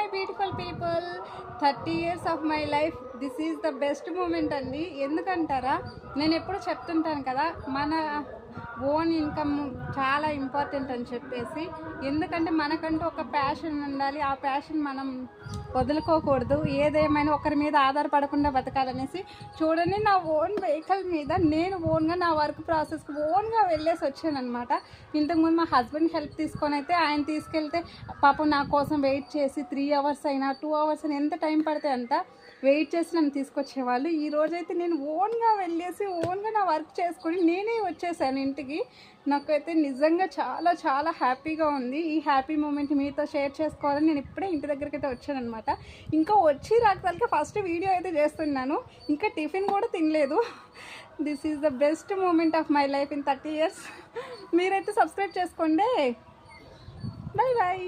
My beautiful people, 30 years of my life, this is the best moment అండి. ఎందుకంటారా, నేను ఎప్పుడు చెప్తుంటాను కదా, మన ఓన్ ఇన్కమ్ చాలా ఇంపార్టెంట్ అని చెప్పేసి. ఎందుకంటే మనకంటూ ఒక ప్యాషన్ ఉండాలి, ఆ ప్యాషన్ మనం వదులుకోకూడదు. ఏదేమైనా ఒకరి మీద ఆధారపడకుండా బతకాలనేసి. చూడండి, నా ఓన్ వెహికల్ మీద నేను ఓన్గా నా వర్క్ ప్రాసెస్కి ఓన్గా వెళ్ళేసి వచ్చానమాట. ఇంతకుముందు మా హస్బెండ్ హెల్ప్ తీసుకొని అయితే ఆయన తీసుకెళ్తే పాపం నా కోసం వెయిట్ చేసి 3 hours అయినా 2 hours అయినా ఎంత టైం పడితే అంత వెయిట్ చేసి నన్ను తీసుకొచ్చేవాళ్ళు. ఈ రోజైతే నేను ఓన్గా వెళ్ళేసి ఓన్గా నా వర్క్ చేసుకొని నేనే వచ్చేసాను ఇంటికి. నాకైతే నిజంగా చాలా చాలా హ్యాపీగా ఉంది. ఈ హ్యాపీ మూమెంట్ మీతో షేర్ చేసుకోవాలని నేను ఇప్పుడే ఇంటి దగ్గరికి అయితే వచ్చానమాట. ఇంకా వచ్చి రాకతలకే ఫస్ట్ వీడియో అయితే చేస్తున్నాను. ఇంకా టిఫిన్ కూడా తినలేదు. This is the best moment of my life in 30 years. మీరైతే సబ్స్క్రైబ్ చేసుకోండి. Bye bye.